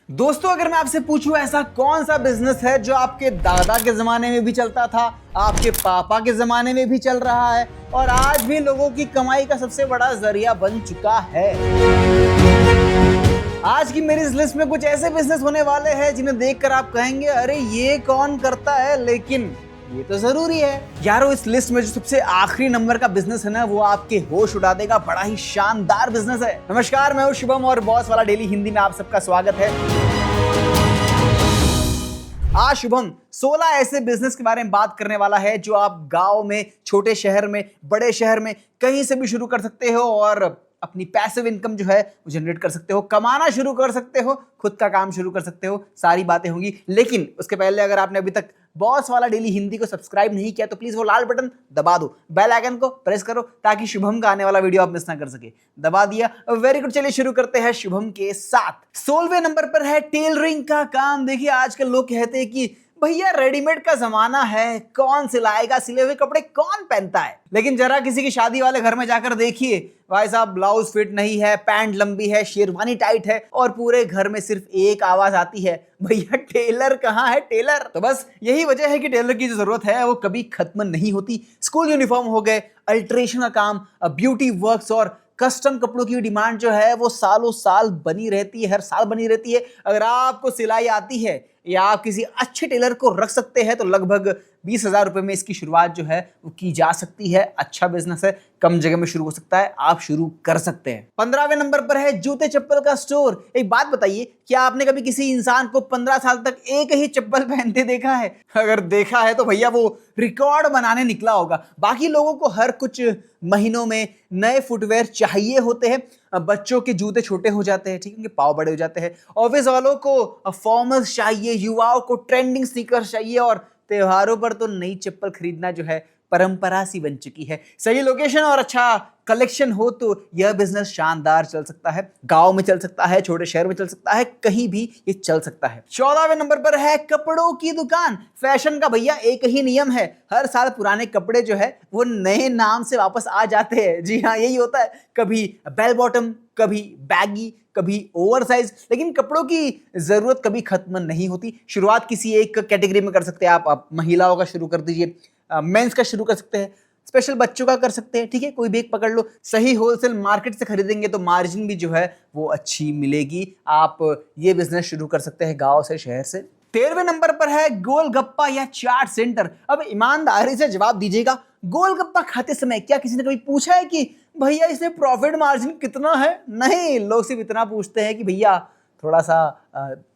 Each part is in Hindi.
दोस्तों, अगर मैं आपसे पूछूं ऐसा कौन सा बिजनेस है जो आपके दादा के जमाने में भी चलता था, आपके पापा के जमाने में भी चल रहा है और आज भी लोगों की कमाई का सबसे बड़ा जरिया बन चुका है। आज की मेरी इस लिस्ट में कुछ ऐसे बिजनेस होने वाले हैं जिन्हें देखकर आप कहेंगे अरे ये कौन करता है, लेकिन ये तो जरूरी है। यारों, इस लिस्ट में जो सबसे आखिरी नंबर का बिजनेस है ना, वो आपके होश उड़ा देगा। बड़ा ही शानदार बिजनेस है। नमस्कार, मैं हूं शुभम और बॉस वाला डेली हिंदी में आप सबका स्वागत है। आज शुभम 16 ऐसे बिजनेस के बारे में बात करने वाला है जो आप गांव में, छोटे शहर में, बड़े शहर में कहीं से भी शुरू कर सकते हो और अपनी पैसिव इनकम जो है वो जनरेट कर सकते हो, कमाना शुरू कर सकते हो, खुद का काम शुरू कर सकते हो। सारी बातें होंगी, लेकिन उसके पहले अगर आपने अभी तक बॉस वाला डेली हिंदी को सब्सक्राइब नहीं किया तो प्लीज वो लाल बटन दबा दो, बेल आइकन को प्रेस करो ताकि शुभम का आने वाला वीडियो आप मिस ना कर सके। दबा दिया? Very good. चलिए शुरू करते हैं शुभम के साथ। 16वें नंबर पर है टेलरिंग का काम। देखिए, आजकल लोग कहते हैं कि भैया रेडीमेड का जमाना है, कौन सिलाएगा, सिले हुए कपड़े कौन पहनता है। लेकिन जरा किसी की शादी वाले घर में जाकर देखिए, भाई साहब ब्लाउज फिट नहीं है, पैंट लंबी है, शेरवानी टाइट है और पूरे घर में सिर्फ एक आवाज आती है, भैया टेलर कहाँ है, टेलर। तो बस यही वजह है कि टेलर की जो जरूरत है वो कभी खत्म नहीं होती। स्कूल यूनिफॉर्म हो गए, अल्ट्रेशन का काम, ब्यूटी वर्क्स और कस्टम कपड़ों की डिमांड जो है वो सालों साल बनी रहती है, हर साल बनी रहती है। अगर आपको सिलाई आती है या आप किसी अच्छे टेलर को रख सकते हैं तो लगभग 20,000 रुपए में इसकी शुरुआत जो है वो की जा सकती है। अच्छा बिजनेस है, कम जगह में शुरू हो सकता है, आप शुरू कर सकते हैं। 15वें नंबर पर है जूते चप्पल का स्टोर। एक बात बताइए, क्या आपने कभी किसी इंसान को 15 साल तक एक ही चप्पल पहनते देखा है? अगर देखा है तो भैया वो रिकॉर्ड बनाने निकला होगा। बाकी लोगों को हर कुछ महीनों में नए फुटवेयर चाहिए होते हैं। बच्चों के जूते छोटे हो जाते हैं, ठीक है, उनके पाँव बड़े हो जाते हैं। ऑफिस वालों को फॉर्मल्स चाहिए, युवाओं को ट्रेंडिंग स्नीकर्स चाहिए और त्योहारों पर तो नई चप्पल खरीदना जो है परंपरा सी बन चुकी है। सही लोकेशन और अच्छा कलेक्शन हो तो यह बिजनेस शानदार चल सकता है। गांव में चल सकता है, छोटे शहर में चल सकता है, कहीं भी ये चल सकता है। 14वें नंबर पर है कपड़ों की दुकान। फैशन का भैया एक ही नियम है, हर साल पुराने कपड़े जो है वो नए नाम से वापस आ जाते हैं। जी हाँ, यही होता है। कभी बेल बॉटम, कभी बैगी, कभी ओवरसाइज, लेकिन कपड़ों की जरूरत कभी खत्म नहीं होती। शुरुआत किसी एक कैटेगरी में कर सकते हैं आप महिलाओं का शुरू कर दीजिए, मेंस का शुरू कर सकते हैं, स्पेशल बच्चों का कर सकते हैं, ठीक है, कोई भी एक पकड़ लो। सही होलसेल मार्केट से खरीदेंगे तो मार्जिन भी जो है वो अच्छी मिलेगी। आप ये बिजनेस शुरू कर सकते हैं गांव से, शहर से। 13वें नंबर पर है गोलगप्पा या चाट सेंटर। अब ईमानदारी से जवाब दीजिएगा, गोलगप्पा खाते समय क्या किसी ने कभी पूछा है कि भैया इसमें प्रॉफिट मार्जिन कितना है? नहीं, लोग सिर्फ इतना पूछते हैं कि भैया थोड़ा सा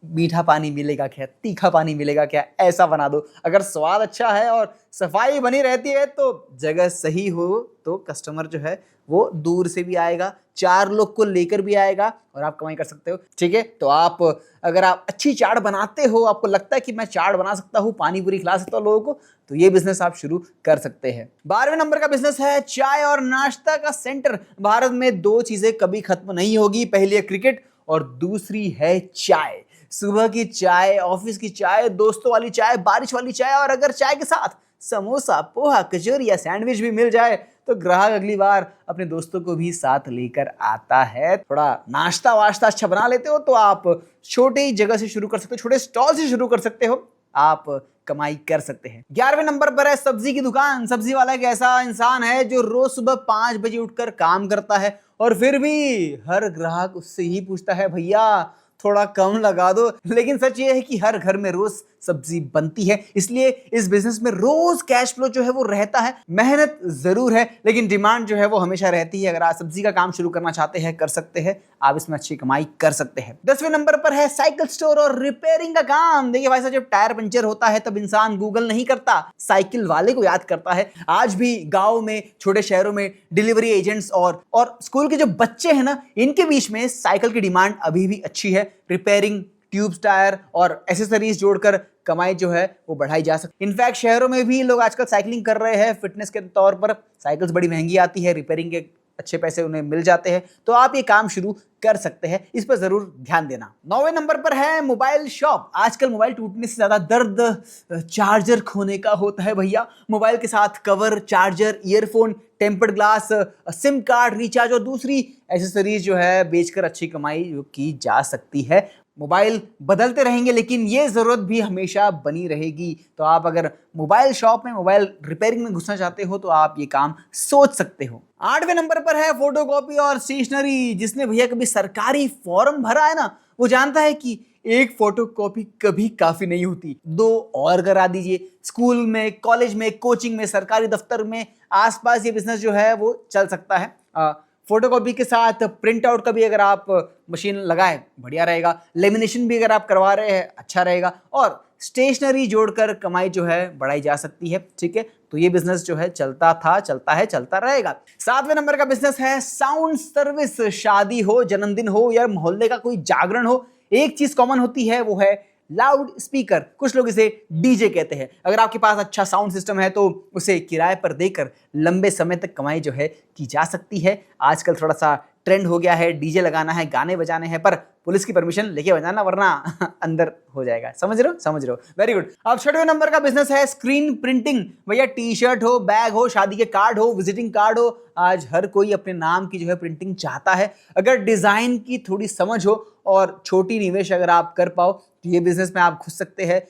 मीठा पानी मिलेगा क्या, तीखा पानी मिलेगा क्या, ऐसा बना दो। अगर स्वाद अच्छा है और सफाई बनी रहती है तो जगह सही हो तो कस्टमर जो है वो दूर से भी आएगा, 4 लोग को लेकर भी आएगा और आप कमाई कर सकते हो, ठीक है। तो अगर आप अच्छी चाट बनाते हो, आपको लगता है कि मैं चाट बना सकता हूँ, पानी पूरी खिला सकता हूँ लोगों को, तो ये बिजनेस आप शुरू कर सकते हैं। 12वें नंबर का बिजनेस है चाय और नाश्ता का सेंटर। भारत में 2 चीजें कभी खत्म नहीं होगी, पहली है क्रिकेट और दूसरी है चाय। सुबह की चाय, ऑफिस की चाय, दोस्तों वाली चाय, बारिश वाली चाय और अगर चाय के साथ समोसा, पोहा, कचौरी या सैंडविच भी मिल जाए तो ग्राहक अगली बार अपने दोस्तों को भी साथ लेकर आता है। थोड़ा नाश्ता वाश्ता अच्छा बना लेते हो तो आप छोटी जगह से शुरू कर सकते हो, छोटे स्टॉल से शुरू कर सकते हो, आप कमाई कर सकते हैं। 11वें नंबर पर है सब्जी की दुकान। सब्जी वाला एक ऐसा इंसान है जो रोज सुबह 5 बजे उठकर काम करता है और फिर भी हर ग्राहक उससे ही पूछता है भैया थोड़ा कम लगा दो। लेकिन सच ये है कि हर घर में रोज सब्जी बनती है, इसलिए इस बिजनेस में रोज कैश फ्लो जो है वो रहता है। मेहनत जरूर है लेकिन डिमांड जो है वो हमेशा रहती है। अगर आप सब्जी का काम शुरू करना चाहते हैं, कर सकते हैं, आप इसमें अच्छी कमाई कर सकते हैं। 10वें नंबर पर है साइकिल स्टोर और रिपेयरिंग का काम। देखिए भाई साहब, जब टायर पंचर होता है तब इंसान गूगल नहीं करता, साइकिल वाले को याद करता है। आज भी गाँव में, छोटे शहरों में डिलीवरी एजेंट्स और स्कूल के जो बच्चे हैं ना, इनके बीच में साइकिल की डिमांड अभी भी अच्छी है। रिपेयरिंग, ट्यूब्स, टायर और एसेसरीज जोड़कर कमाई जो है वो बढ़ाई जा सकती है। इनफैक्ट शहरों में भी लोग आजकल साइकिलिंग कर रहे हैं फिटनेस के तौर पर। साइकिल्स बड़ी महंगी आती है, रिपेयरिंग के अच्छे पैसे उन्हें मिल जाते हैं, तो आप ये काम शुरू कर सकते हैं। इस पर जरूर ध्यान देना। 9वें नंबर पर है मोबाइल शॉप। आजकल मोबाइल टूटने से ज्यादा दर्द चार्जर खोने का होता है भैया। मोबाइल के साथ cover, charger, earphone, tempered glass, SIM card, recharge और दूसरी एसेसरीज जो है बेचकर अच्छी कमाई की जा सकती है। मोबाइल बदलते रहेंगे, लेकिन ये जरूरत भी हमेशा बनी रहेगी। तो आप अगर मोबाइल शॉप में, मोबाइल रिपेयरिंग में घुसना चाहते हो तो आप ये काम सोच सकते हो। 8वें नंबर पर है फोटोकॉपी और स्टेशनरी। जिसने भैया कभी सरकारी फॉर्म भरा है ना, वो जानता है कि एक फोटोकॉपी कभी काफी नहीं होती, 2 और करा दीजिए। स्कूल में, कॉलेज में, कोचिंग में, सरकारी दफ्तर में, आसपास ये बिजनेस जो है वो चल सकता है। फोटोकॉपी के साथ प्रिंट आउट का भी अगर आप मशीन लगाए बढ़िया रहेगा। लेमिनेशन भी अगर आप करवा रहे हैं अच्छा रहेगा, और स्टेशनरी जोड़कर कमाई जो है बढ़ाई जा सकती है। ठीक है, तो ये बिजनेस जो है चलता था, चलता है, चलता रहेगा। 7वें नंबर का बिजनेस है साउंड सर्विस। शादी हो, जन्मदिन हो या मोहल्ले का कोई जागरण हो, एक चीज कॉमन होती है, वो है लाउड स्पीकर। कुछ लोग इसे डीजे कहते हैं। अगर आपके पास अच्छा साउंड सिस्टम है तो उसे किराए पर देकर लंबे समय तक कमाई जो है की जा सकती है। आजकल थोड़ा सा ट्रेंड हो गया है, डीजे लगाना है, गाने बजाने हैं, पर पुलिस की परमिशन लेके बजाना, वरना अंदर हो जाएगा। समझ रहे हो, समझ रहे हो, वेरी गुड। अब 6वें नंबर का बिजनेस है स्क्रीन प्रिंटिंग। भैया टी शर्ट हो, बैग हो, शादी के कार्ड हो, विजिटिंग कार्ड हो, आज हर कोई अपने नाम की जो है प्रिंटिंग चाहता है। अगर डिजाइन की थोड़ी समझ हो और छोटी निवेश अगर आप कर पाओ तो ये बिजनेस में आप घुस सकते हैं।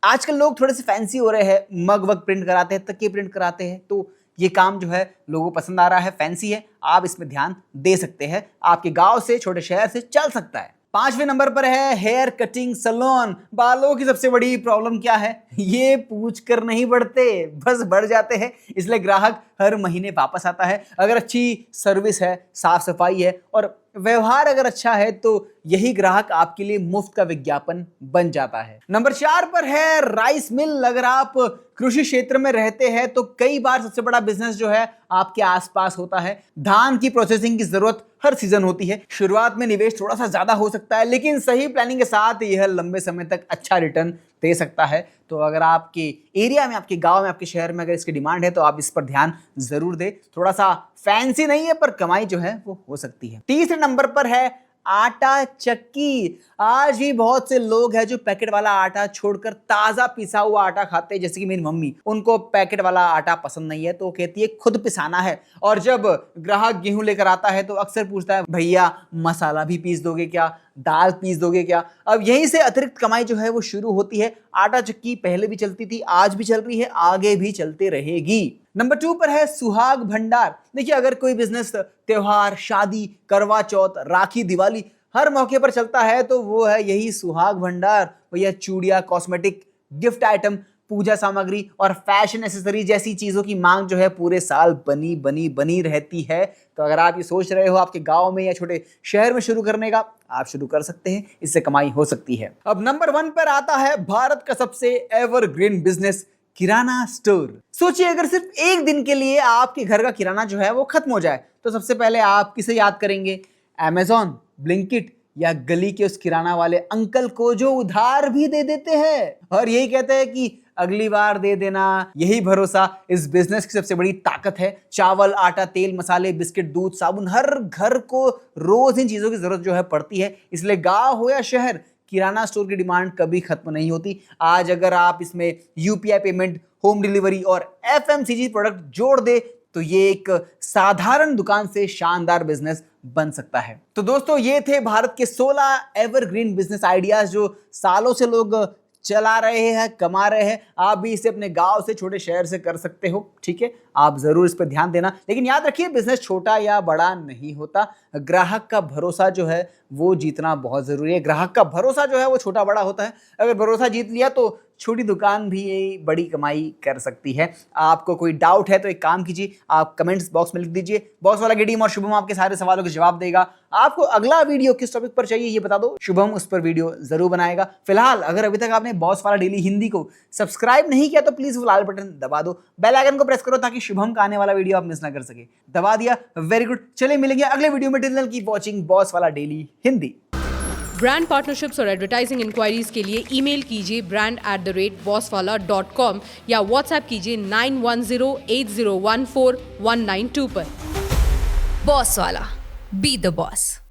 आजकल लोग थोड़े से फैंसी हो रहे हैं, मग वग प्रिंट कराते हैं, तकिए प्रिंट कराते हैं, तो ये काम जो है लोगों को पसंद आ रहा है, फैंसी है, आप इसमें ध्यान दे सकते हैं। आपके गांव से, छोटे शहर से चल सकता है। 5वें नंबर पर है हेयर कटिंग सैलून। बालों की सबसे बड़ी प्रॉब्लम क्या है? ये पूछ कर नहीं बढ़ते, बस बढ़ जाते हैं, इसलिए ग्राहक हर महीने वापस आता है। अगर अच्छी सर्विस है, साफ सफाई है और व्यवहार अगर अच्छा है तो यही ग्राहक आपके लिए मुफ्त का विज्ञापन बन जाता है। नंबर 4 पर है राइस मिल। अगर आप कृषि क्षेत्र में रहते हैं तो कई बार सबसे बड़ा बिजनेस जो है आपके आसपास होता है। धान की प्रोसेसिंग की जरूरत हर सीजन होती है। शुरुआत में निवेश थोड़ा सा ज्यादा हो सकता है, लेकिन सही प्लानिंग के साथ यह लंबे समय तक अच्छा रिटर्न दे सकता है। तो अगर आपके एरिया में, आपके गांव में, आपके शहर में अगर इसकी डिमांड है तो आप इस पर ध्यान जरूर दें। थोड़ा सा फैंसी नहीं है पर कमाई जो है वो हो सकती है। 3 नंबर पर है आटा चक्की। आज भी बहुत से लोग हैं जो पैकेट वाला आटा छोड़कर ताजा पिसा हुआ आटा खाते हैं। जैसे कि मेरी मम्मी, उनको पैकेट वाला आटा पसंद नहीं है तो कहती है खुद पिसाना है। और जब ग्राहक गेहूं लेकर आता है तो अक्सर पूछता है भैया मसाला भी पीस दोगे क्या, दाल पीस दोगे क्या? अब यहीं से अतिरिक्त कमाई जो है वो शुरू होती है। आटा चक्की पहले भी चलती थी, आज भी चल रही है, आगे भी चलते रहेगी। नंबर 2 पर है सुहाग भंडार। देखिए, अगर कोई बिजनेस त्योहार, शादी, करवा चौथ, राखी, दिवाली हर मौके पर चलता है तो वो है यही सुहाग भंडार। भैया चूड़ियां, कॉस्मेटिक, गिफ्ट आइटम, पूजा सामग्री और फैशन एसेसरी जैसी चीजों की मांग जो है पूरे साल बनी रहती है। तो अगर आप ये सोच रहे हो आपके गांव में या छोटे शहर में शुरू करने का, आप शुरू कर सकते हैं, इससे कमाई हो सकती है। अब नंबर 1 पर आता है भारत का सबसे एवरग्रीन बिजनेस, किराना स्टोर। सोचिए, अगर सिर्फ एक दिन के लिए आपके घर का किराना जो है वो खत्म हो जाए तो सबसे पहले आप किसे याद करेंगे? अमेज़न, ब्लिंकिट या गली के उस किराना वाले अंकल को जो उधार भी दे देते हैं और यही कहते हैं कि अगली बार दे देना। यही भरोसा इस बिजनेस की सबसे बड़ी ताकत है। चावल, आटा, तेल, मसाले, बिस्किट, दूध, साबुन, हर घर को रोज इन चीजों की जरूरत जो है पड़ती है। इसलिए गांव हो या शहर, किराना स्टोर की डिमांड कभी खत्म नहीं होती। आज अगर आप इसमें यूपीआई पेमेंट, होम डिलीवरी और एफएमसीजी प्रोडक्ट जोड़ दे तो ये एक साधारण दुकान से शानदार बिजनेस बन सकता है। तो दोस्तों, ये थे भारत के 16 एवरग्रीन बिजनेस आइडियाज जो सालों से लोग चला रहे हैं, कमा रहे हैं। आप भी इसे अपने गांव से, छोटे शहर से कर सकते हो। ठीक है, आप जरूर इस पर ध्यान देना, लेकिन याद रखिए बिजनेस छोटा या बड़ा नहीं होता। ग्राहक का भरोसा जो है वो जीतना बहुत जरूरी है। ग्राहक का भरोसा जो है वो छोटा बड़ा होता है। अगर भरोसा जीत लिया तो छोटी दुकान भी बड़ी कमाई कर सकती है। आपको कोई डाउट है तो एक काम कीजिए, आप कमेंट्स बॉक्स में लिख दीजिए। बॉस वाला गेडीम और शुभम आपके सारे सवालों के जवाब देगा। आपको अगला वीडियो किस टॉपिक पर चाहिए ये बता दो, शुभम उस पर वीडियो जरूर बनाएगा। फिलहाल अगर अभी तक आपने बॉस वाला डेली हिंदी को सब्सक्राइब नहीं किया तो प्लीज वो लाल बटन दबा दो, बेल आइकन को प्रेस करो ताकि शुभम का आने वाला वीडियो आप मिस ना कर सके। दबा दिया, वेरी गुड। चलिए मिलेंगे अगले वीडियो में। Till then keep watching boss वाला डेली हिंदी। ब्रांड पार्टनरशिप्स और एडवर्टाइजिंग इंक्वायरीज के लिए ईमेल कीजिए brand@bosswala.com या व्हाट्सएप कीजिए 9108014192 पर। बॉस वाला, बी द बॉस।